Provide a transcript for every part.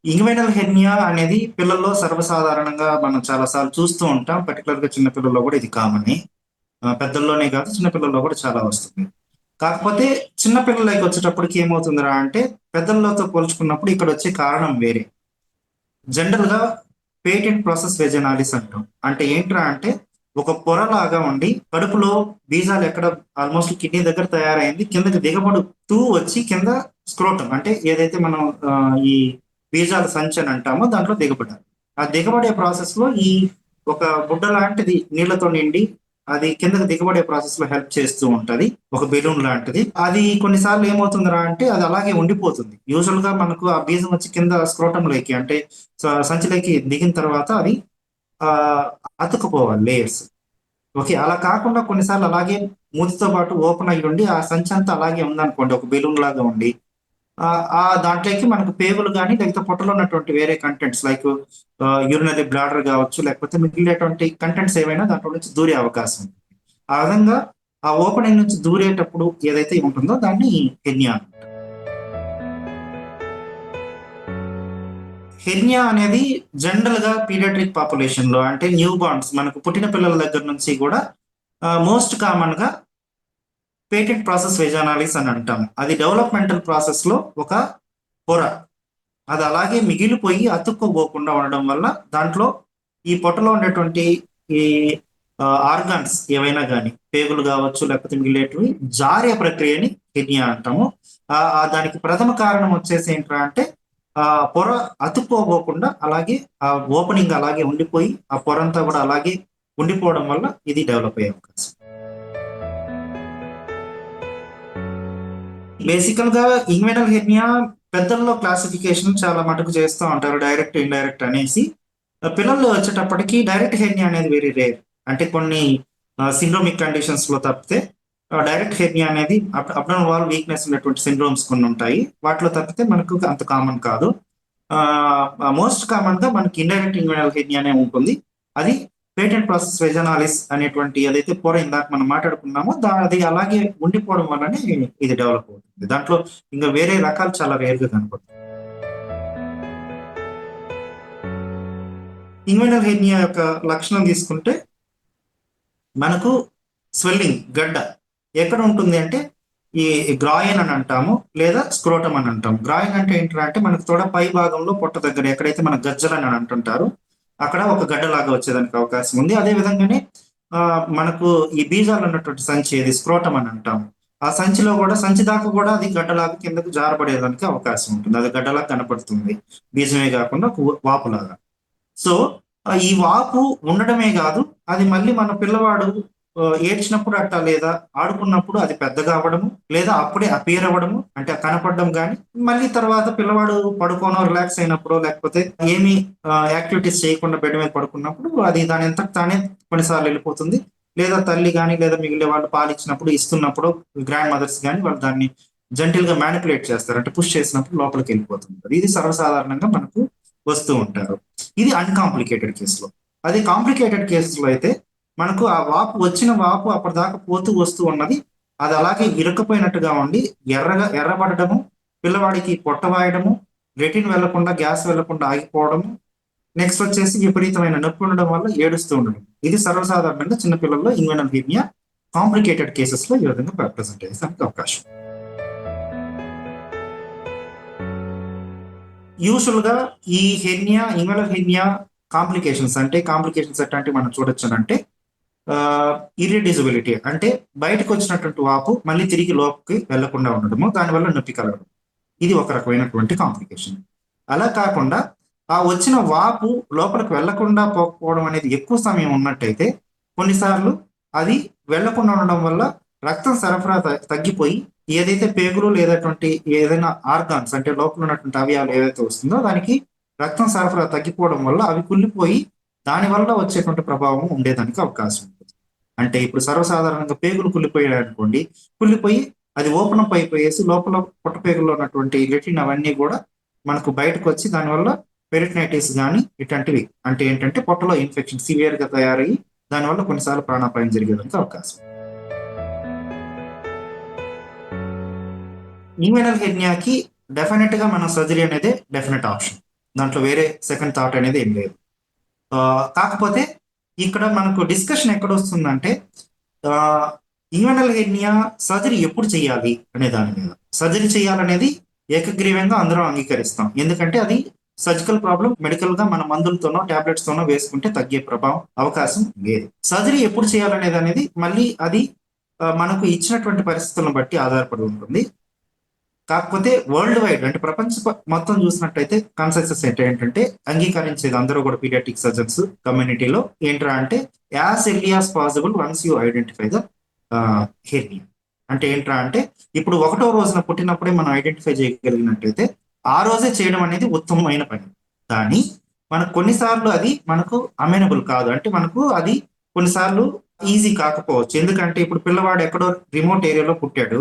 Inguinal hernia అనేది పిల్లల్లో సర్వసాధారణంగా మనం చాలా సార్లు చూస్తూ ఉంటాం. పర్టికులర్‌గా చిన్న పిల్లల్లో కూడా ఇది కామనే. పెద్దల్లోనే కాదు చిన్న పిల్లల్లో కూడా చాలా వస్తుంది. కాకపోతే చిన్న పిల్లలకి వచ్చేటప్పటికి ఏమవుతుందిరా అంటే పెద్దలతో పోల్చుకున్నప్పుడు ఇక్కడ వచ్చే కారణం వేరే. జనరల్‌గా పేటెంట్ ప్రాసెస్ వెజనాలిస్ అంటాం. అంటే ఏంట్రా అంటే ఒక పొరలాగా ఉండి కడుపులో బీజాలు ఎక్కడ ఆల్మోస్ట్ కిడ్నీ దగ్గర తయారైంది. కిందకి దిగబడుతూ వచ్చి కింద స్క్రోటమ్ అంటే ఏదైతే మనం ఈ బీజాల సంచి అని అంటామో దాంట్లో దిగబడాలి. ఆ దిగబడే ప్రాసెస్‌లో ఈ ఒక బుడ్డ లాంటిది నీళ్లతో నిండి అది కిందకి దిగబడే ప్రాసెస్ లో హెల్ప్ చేస్తూ ఉంటది. ఒక బెలూన్ లాంటిది. అది కొన్నిసార్లు ఏమవుతుందిరా అంటే అది అలాగే ఉండిపోతుంది. యూజువల్ గా మనకు ఆ బీజం వచ్చి కింద స్క్రోటం లోకి అంటే సంచిలోకి దిగిన తర్వాత అది ఆ అతుక్కుపోవాలి లేయర్స్. ఓకే. అలా కాకుండా కొన్నిసార్లు అలాగే మూతితో పాటు ఓపెన్ అయ్యి ఉండి ఆ సంచి అంతా అలాగే ఉందనుకోండి ఒక బెలూన్ లాగా ఉండి ఆ దాంట్లోకి మనకు పేగులు గాని లేకపోతే పొట్టలో ఉన్నటువంటి వేరే కంటెంట్స్ లైక్ యూరినరీ బ్లాడర్ కావచ్చు లేకపోతే మిగిలినటువంటి కంటెంట్స్ ఏవైనా దాంట్లో నుంచి దూరే అవకాశం ఉంది. ఆ విధంగా ఆ ఓపెనింగ్ నుంచి దూరేటప్పుడు ఏదైతే ఉంటుందో దాన్ని హెర్నియా అంటారు. హెర్నియా అనేది జనరల్ గా పీడియాట్రిక్ పాపులేషన్ లో అంటే న్యూ బార్న్స్ మనకు పుట్టిన పిల్లల దగ్గర నుంచి కూడా మోస్ట్ కామన్ గా పేటెంట్ ప్రాసెస్ వెజానాలిస్ అని అంటాం. అది డెవలప్మెంటల్ ప్రాసెస్ లో ఒక పొర. అది అలాగే మిగిలిపోయి అతుక్కోపోకుండా ఉండడం వల్ల దాంట్లో ఈ పొట్టలో ఉండేటువంటి ఈ ఆర్గాన్స్ ఏవైనా కానీ పేగులు కావచ్చు లేకపోతే మిగిలేటివి జారే ప్రక్రియని హెర్నియా అంటాము. దానికి ప్రథమ కారణం వచ్చేసి ఏంట్రా అంటే ఆ పొర అతుక్కోపోకుండా అలాగే ఆ ఓపెనింగ్ అలాగే ఉండిపోయి ఆ పొర అంతా కూడా అలాగే ఉండిపోవడం వల్ల ఇది డెవలప్ అయ్యే అవకాశం. బేసికల్ గా ఇంగ్వెనల్ హెర్నియా పెద్దల్లో క్లాసిఫికేషన్ చాలా మటుకు చేస్తూ ఉంటారు డైరెక్ట్ ఇండైరెక్ట్ అనేసి. పిల్లల్లో వచ్చేటప్పటికి డైరెక్ట్ హెర్నియా అనేది వెరీ రేర్. అంటే కొన్ని సిండ్రోమిక్ కండిషన్స్ లో తప్పితే డైరెక్ట్ హెర్నియా అనేది అబ్డోమినల్ వాల్ వీక్నెస్ ఉన్నటువంటి సిండ్రోమ్స్ కొన్ని ఉంటాయి. వాటిలో తప్పితే మనకు అంత కామన్ కాదు. మోస్ట్ కామన్ గా మనకి ఇండైరెక్ట్ ఇంగ్వెనల్ హెర్నియానే ఉంటుంది. అది పేటెంట్ ప్రాసెస్ వెజనాలిస్ అనేటువంటి ఏదైతే పొర ఇందాక మనం మాట్లాడుకున్నామో అది అలాగే ఉండిపోవడం వల్లనే ఇది డెవలప్ అవుతుంది. దాంట్లో ఇంకా వేరే రకాలు చాలా రేర్ గా కనపడతాయి. ఇంగ్వెనల్ హెర్నియా యొక్క లక్షణం తీసుకుంటే మనకు స్వెల్లింగ్ గడ్డ ఎక్కడ ఉంటుంది అంటే ఈ గ్రాయన్ అని అంటాము లేదా స్క్రోటం అని అంటాం. గ్రాయన్ అంటే ఏంటంటే అంటే మనకు తొడ పై భాగంలో పొట్ట దగ్గర ఎక్కడైతే మన గజ్జలని అని అంటుంటారు అక్కడ ఒక గడ్డలాగా వచ్చేదానికి అవకాశం ఉంది. అదే విధంగానే మనకు ఈ బీజాలు ఉన్నటువంటి సంచి ఏది స్క్రోటం అని అంటాం. ఆ సంచిలో కూడా సంచి దాకా కూడా అది గడ్డలాగా కిందకు జారబడేదానికి అవకాశం ఉంటుంది. అది గడ్డలాగా కనపడుతుంది. బీజమే కాకుండా వాపులాగా. సో ఈ వాపు ఉండడమే కాదు అది మళ్ళీ మన పిల్లవాడు ఏడ్చినప్పుడు అట్టా లేదా ఆడుకున్నప్పుడు అది పెద్దగా అవ్వడము లేదా అప్పుడే అపియర్ అవ్వడము అంటే కనపడడం కానీ మళ్ళీ తర్వాత పిల్లవాడు పడుకోనో రిలాక్స్ అయినప్పుడు లేకపోతే ఏమి యాక్టివిటీస్ చేయకుండా బెడ్ మీద పడుకున్నప్పుడు అది దాని ఎంత తానే కొన్నిసార్లు వెళ్ళిపోతుంది. లేదా తల్లి కానీ లేదా మిగిలిన వాళ్ళు పాలు ఇచ్చినప్పుడు ఇస్తున్నప్పుడు గ్రాండ్ మదర్స్ కానీ వాళ్ళు దాన్ని జెంటిల్ గా మ్యానిపులేట్ చేస్తారు. అంటే పుష్ చేసినప్పుడు లోపలికి వెళ్ళిపోతుంది. ఇది సర్వసాధారణంగా మనకు వస్తూ ఉంటారు. ఇది అన్కాంప్లికేటెడ్ కేసులో. అది కాంప్లికేటెడ్ కేసులో అయితే మనకు ఆ వాపు వచ్చిన వాపు అప్పటిదాకా పోతూ వస్తూ ఉన్నది అది అలాగే ఇరుక్కుపోయినట్టుగా ఉండి ఎర్రబడటము పిల్లవాడికి పొట్ట వాయడము రెటిన్ వెళ్లకుండా గ్యాస్ వెళ్లకుండా ఆగిపోవడము నెక్స్ట్ వచ్చేసి విపరీతమైన నొప్పి ఉండడం వల్ల ఏడుస్తూ ఉండడం. ఇది సర్వసాధారణంగా చిన్నపిల్లల్లో ఇంగ్వెనల్ హెర్నియా కాంప్లికేటెడ్ కేసెస్ లో ఈ విధంగా ప్రజెంట్ అయ్యేదానికి అవకాశం. యూజువల్ గా ఈ హెర్నియా ఇంగ్వెనల్ హెర్నియా కాంప్లికేషన్స్ ఎట్లాంటి మనం చూడొచ్చు అంటే ఇర్రిడ్యూసిబిలిటీ అంటే బయటకు వచ్చినటువంటి వాపు మళ్ళీ తిరిగి లోపలికి వెళ్లకుండా ఉండడము దానివల్ల నొప్పి కలగడం. ఇది ఒక రకమైనటువంటి కాంప్లికేషన్. అలా కాకుండా ఆ వచ్చిన వాపు లోపలికి వెళ్లకుండా పోకపోవడం అనేది ఎక్కువ సమయం ఉన్నట్టయితే కొన్నిసార్లు అది వెళ్లకుండా ఉండడం వల్ల రక్తం సరఫరా తగ్గిపోయి ఏదైతే పేగులు లేదటువంటి ఏదైనా ఆర్గాన్స్ అంటే లోపల ఉన్నటువంటి అవయవాలు ఏదైతే వస్తుందో దానికి రక్తం సరఫరా తగ్గిపోవడం వల్ల అవి కుళ్ళిపోయి దాని వల్ల వచ్చేటువంటి ప్రభావం ఉండేదానికి అవకాశం ఉంటుంది. అంటే ఇప్పుడు సర్వసాధారణంగా పేగులు కుళ్ళిపోయాయి కుళ్ళిపోయి అది ఓపెన్ అప్ అయిపోయేసి లోపల పొట్ట పేగుల్లో ఉన్నటువంటి లెటిన్ అవన్నీ కూడా మనకు బయటకు వచ్చి దానివల్ల పెరిటనైటిస్ కానీ ఇట్లాంటివి అంటే ఏంటంటే పొట్టలో ఇన్ఫెక్షన్ సివియర్ గా తయారయ్యి దానివల్ల కొన్నిసార్లు ప్రాణాపాయం జరిగేదానికి అవకాశం. ఇంగ్వెనల్ హెర్నియాకి డెఫినెట్ గా మన సర్జరీ అనేది డెఫినెట్ ఆప్షన్. దాంట్లో వేరే సెకండ్ థాట్ అనేది ఏం లేదు. కాకపోతే ఇక్కడ మనకు డిస్కషన్ ఎక్కడ వస్తుందంటే ఇన్వెంటల్ హెర్నియా సర్జరీ ఎప్పుడు చేయాలి అనే దాని మీద. సర్జరీ చేయాలనేది ఏకగ్రీవంగా అందరం అంగీకరిస్తాం, ఎందుకంటే అది సర్జికల్ ప్రాబ్లం. మెడికల్ గా మన మందులతోనో టాబ్లెట్స్ తోనో వేసుకుంటే తగ్గే ప్రభావం అవకాశం లేదు. సర్జరీ ఎప్పుడు చేయాలనేది అనేది మళ్ళీ అది మనకు ఇచ్చినటువంటి పరిస్థితులను బట్టి ఆధారపడి ఉంటుంది. కాకపోతే వరల్డ్ వైడ్ అంటే ప్రపంచ మొత్తం చూసినట్టయితే కన్సెన్సస్ ఏంటంటే అంగీకరించేది అందరూ కూడా పీడియాట్రిక్ సర్జన్స్ కమ్యూనిటీలో ఏంట్రా అంటే as early as possible once you identify the hernia. అంటే ఏంట్రా అంటే ఇప్పుడు 1వ రోజున పుట్టినప్పుడే మనం ఐడెంటిఫై చేయగలిగినట్టయితే ఆ రోజే చేయడం అనేది ఉత్తమమైన పని. కానీ మనకు కొన్నిసార్లు అది మనకు అమైనబుల్ కాదు, అంటే మనకు అది కొన్నిసార్లు ఈజీ కాకపోవచ్చు. ఎందుకంటే ఇప్పుడు పిల్లవాడు ఎక్కడో రిమోట్ ఏరియాలో పుట్టాడు,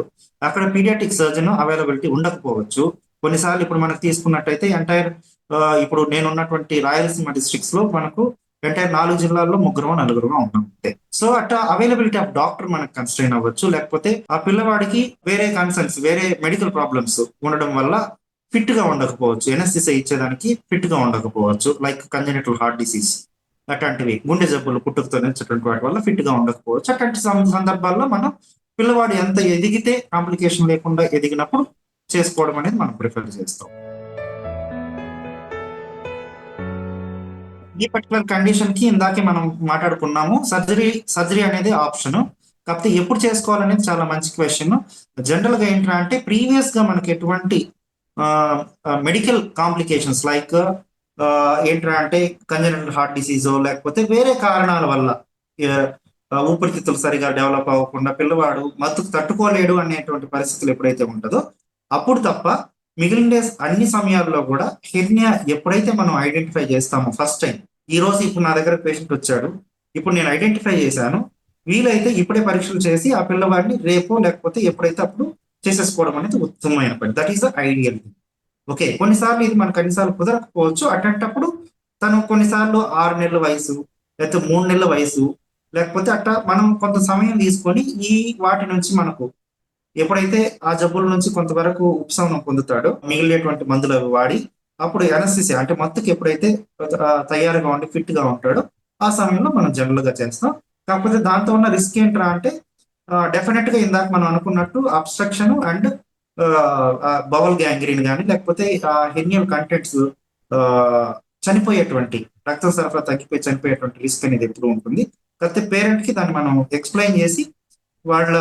అక్కడ పీడియాట్రిక్ సర్జన్ అవైలబిలిటీ ఉండకపోవచ్చు. కొన్నిసార్లు ఇప్పుడు మనకు తీసుకున్నట్టయితే ఎంటైర్ ఇప్పుడు నేను ఉన్నటువంటి రాయలసీమ డిస్ట్రిక్ట్స్ లో మనకు ఎంటైర్ 4 జిల్లాల్లో 3-4 ఉంటాం అంతే. సో అట్లా అవైలబిలిటీ ఆఫ్ డాక్టర్ మనకు కన్స్ట్రైన్ అవ్వచ్చు, లేకపోతే ఆ పిల్లవాడికి వేరే కన్సర్న్స్ వేరే మెడికల్ ప్రాబ్లమ్స్ ఉండడం వల్ల ఫిట్ గా ఉండకపోవచ్చు, ఎనస్థిసియా ఇచ్చేదానికి ఫిట్ గా ఉండకపోవచ్చు, లైక్ కంజెనిటల్ హార్ట్ డిసీజ్ అట్లాంటివి, గుండె జబ్బులు పుట్టుకతో వచ్చేటువంటి వాటి వల్ల ఫిట్ గా ఉండకపోవచ్చు. అట్లాంటి సందర్భాల్లో మనం పిల్లవాడు ఎంత ఎదిగితే కాంప్లికేషన్ లేకుండా ఎదిగినప్పుడు చేసుకోవడం అనేది మనం ప్రిఫర్ చేస్తాం. ఈ పర్టికులర్ కండిషన్ కి ఇందాకే మనం మాట్లాడుకున్నాము, సర్జరీ అనేది ఆప్షన్. కాకపోతే ఎప్పుడు చేసుకోవాలనేది చాలా మంచి క్వశ్చన్. జనరల్ గా ఏంటంటే ప్రీవియస్ గా మనకి ఎటువంటి మెడికల్ కాంప్లికేషన్స్ లైక్ ఏంట్రా అంటే కంజనెంటల్ హార్ట్ డిసీజో లేకపోతే వేరే కారణాల వల్ల ఊపిరితిత్తులు సరిగా డెవలప్ అవ్వకుండా పిల్లవాడు మత్తుకు తట్టుకోలేడు అనేటువంటి పరిస్థితులు ఎప్పుడైతే ఉంటుందో అప్పుడు తప్ప మిగిలిన అన్ని సమయాల్లో కూడా హెర్నియా ఎప్పుడైతే మనం ఐడెంటిఫై చేస్తామో ఫస్ట్ టైం, ఈ రోజు ఇప్పుడు నా దగ్గర పేషెంట్ వచ్చాడు, ఇప్పుడు నేను ఐడెంటిఫై చేశాను, వీలైతే ఇప్పుడే పరీక్షలు చేసి ఆ పిల్లవాడిని రేపో లేకపోతే ఎప్పుడైతే అప్పుడు చేసేసుకోవడం అనేది ఉత్తమమైన పని. That is the ideal thing. Okay, కొన్నిసార్లు ఇది మనకు అన్నిసార్లు కుదరకపోవచ్చు. అట్లాంటప్పుడు తను కొన్నిసార్లు 6 నెలల వయసు లేకపోతే 3 నెలల వయసు లేకపోతే అట్లా మనం కొంత సమయం తీసుకొని ఈ వాటి నుంచి మనకు ఎప్పుడైతే ఆ జబ్బుల నుంచి కొంతవరకు ఉపశమనం పొందుతాడో మిగిలినటువంటి మందులు అవి వాడి అప్పుడు ఎనస్థిసియా అంటే మత్తుకి ఎప్పుడైతే తయారుగా ఉండి ఫిట్ గా ఉంటాడో ఆ సమయంలో మనం జనరల్ గా చేస్తాం. కాకపోతే దాంతో ఉన్న రిస్క్ ఏంట్రా అంటే డెఫినెట్ గా ఇందాక మనం అనుకున్నట్టు అబ్స్ట్రక్షన్ అండ్ బవల్ గ్యాంగ్రీన్ కానీ లేకపోతే హెర్నియల్ కంటెంట్స్ చనిపోయేటువంటి రక్త సరఫరా తగ్గిపోయి చనిపోయేటువంటి రిస్క్ అనేది ఎప్పుడు ఉంటుంది. కాకపోతే పేరెంట్ కి దాన్ని మనం ఎక్స్ప్లెయిన్ చేసి వాళ్ళ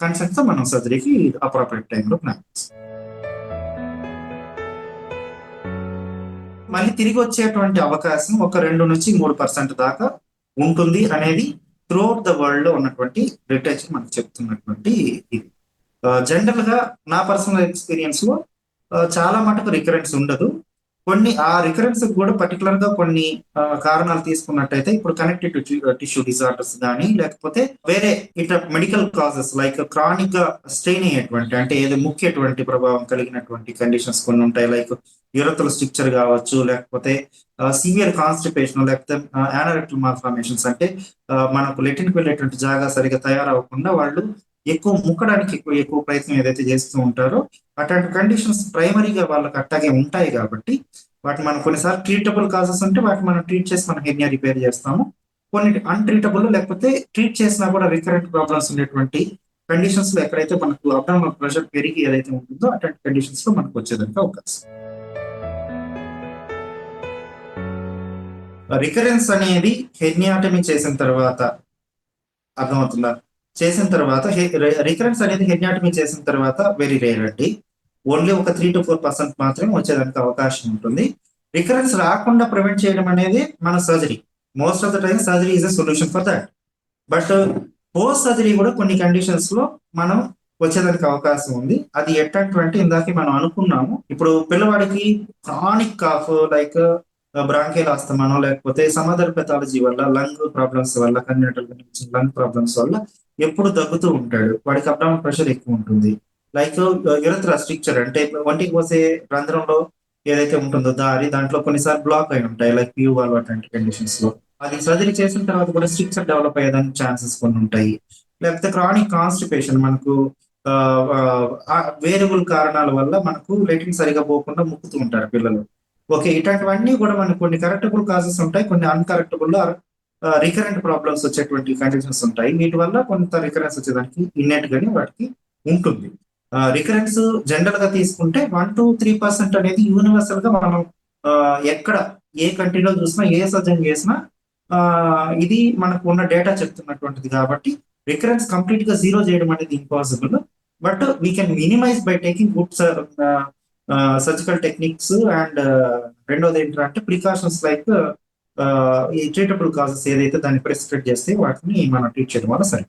కన్సెంట్ తో మనం సర్జరీకి అప్రోప్రియట్ టైంలో ప్లాన్ చేస్తాం. మళ్ళీ తిరిగి వచ్చేటువంటి అవకాశం ఒక 2-3% దాకా ఉంటుంది అనేది త్రూఅవుట్ ద వరల్డ్ లో ఉన్నటువంటి లిటరేచర్ మనకు చెప్తున్నటువంటి ఇది. జనరల్ గా నా పర్సనల్ ఎక్స్పీరియన్స్ లో చాలా మటుకు రికరెన్స్ ఉండదు. కొన్ని ఆ రికరెన్స్ కూడా పర్టికులర్ గా కొన్ని కారణాలు తీసుకున్నట్టయితే ఇప్పుడు కనెక్టెడ్ టిష్యూ డిజార్డర్స్ కానీ లేకపోతే వేరే ఇట్లా మెడికల్ కాజెస్ లైక్ క్రానిక్ గా స్ట్రెయిన్ అయ్యేటువంటి అంటే ఏదో ముఖ్యటువంటి ప్రభావం కలిగినటువంటి కండిషన్స్ కొన్ని ఉంటాయి, లైక్ యూరథల్ స్ట్రిక్చర్ కావచ్చు, లేకపోతే సివియర్ కాన్స్టిపేషన్, లేకపోతే యానరెక్టల్ మాల్ఫార్మేషన్స్ అంటే మనకు లెటిన్కి వెళ్ళేటువంటి జాగా సరిగా తయారవ్వకుండా వాళ్ళు ఎక్కువ ముక్కడానికి ఎక్కువ ప్రయత్నం ఏదైతే చేస్తూ ఉంటారో అట్లాంటి కండిషన్స్ ప్రైమరీగా వాళ్ళకి అట్టాగే ఉంటాయి కాబట్టి వాటిని మనం కొన్నిసార్లు ట్రీటబుల్ కాజెస్ ఉంటే వాటిని మనం ట్రీట్ చేసి మనం హెర్నియా రిపేర్ చేస్తాము. కొన్ని అన్ట్రీటబుల్ లేకపోతే ట్రీట్ చేసినా కూడా రికరెంట్ ప్రాబ్లమ్స్ ఉండేటువంటి కండిషన్స్ లో ఎక్కడైతే మనకు అబ్డామినల్ ప్రెషర్ పెరిగి ఏదైతే ఉంటుందో అట్లాంటి కండిషన్స్ లో మనకు వచ్చేదానికి అవకాశం. రికరెన్స్ అనేది హెర్నియాటమీ చేసిన తర్వాత అర్థమవుతుందా, చేసిన తర్వాత రికరెన్స్ అనేది హెర్నియాటమీ చేసిన తర్వాత వెరీ రేర్ అండి. ఓన్లీ ఒక 3-4% మాత్రమే వచ్చేదానికి అవకాశం ఉంటుంది. రికరెన్స్ రాకుండా ప్రివెంట్ చేయడం అనేది మన surgery. Most of the time surgery is a solution for that. But post surgery కూడా కొన్ని కండిషన్స్ లో మనం వచ్చేదానికి అవకాశం ఉంది. అది ఎట్లాంటి ఇందాక మనం అనుకున్నాము, ఇప్పుడు పిల్లవాడికి క్రానిక్ కాఫ్ లైక్ బ్రాంకియల్ ఆస్తమానో లేకపోతే సమదర్ పెథాలజీ వల్ల లంగ్ ప్రాబ్లమ్స్ వల్ల కన్జనిటల్ లంగ్ ప్రాబ్లమ్స్ వల్ల ఎప్పుడు దగ్గుతూ ఉంటాడు, వాడికి అబ్డామినల్ ప్రెషర్ ఎక్కువ ఉంటుంది. లైక్ యూరథ్రా స్ట్రిక్చర్ అంటే ఒంటికి పోసే రంధ్రంలో ఏదైతే ఉంటుందో దాంట్లో కొన్నిసార్లు బ్లాక్ అయి ఉంటాయి, లైక్ ప్యూ వాల్వ్ అట్లాంటి కండిషన్స్ లో అది సర్జరీ చేసిన తర్వాత కూడా స్ట్రిక్చర్ డెవలప్ అయ్యేదానికి ఛాన్సెస్ కొన్ని ఉంటాయి. లేకపోతే క్రానిక్ కాన్స్టిపేషన్ మనకు వేరియబుల్ కారణాల వల్ల మనకు లెటిన్ సరిగా పోకుండా ముక్కుతూ ఉంటారు పిల్లలు. ఓకే. ఇట్లాంటివన్నీ కూడా మనకు కొన్ని కరెక్టబుల్ కాజెస్ ఉంటాయి. కొన్ని అన్‌కరెక్టబుల్ ఆర్ రికరెంట్ ప్రాబ్లమ్స్ వచ్చేటువంటి కండిషన్స్ ఉంటాయి. వీటి వల్ల కొంత రికరెన్స్ వచ్చేదానికి ఇన్నెట్‌గానే వాటికి ఉంటుంది. రికరెన్స్ జనరల్‌గా తీసుకుంటే 1-3% అనేది యూనివర్సల్‌గా మనం ఎక్కడ ఏ కంట్రీలో చూసినా, ఏ సర్జన్ చేసినా ఇది మనకు ఉన్న డేటా చెప్తున్నటువంటిది కాబట్టి రికరెన్స్ కంప్లీట్‌గా జీరో చేయడం అనేది impossible. But we can minimize by taking good surgical techniques and రెండోది ఏంటంటే ప్రికాషన్స్ లైక్ ఈ ట్రీటబుల్ కాజెస్ ఏదైతే దాన్ని ప్రిస్క్రైబ్ చేస్తే వాటిని మనం ట్రీట్ చేయడం వల్ల సరే.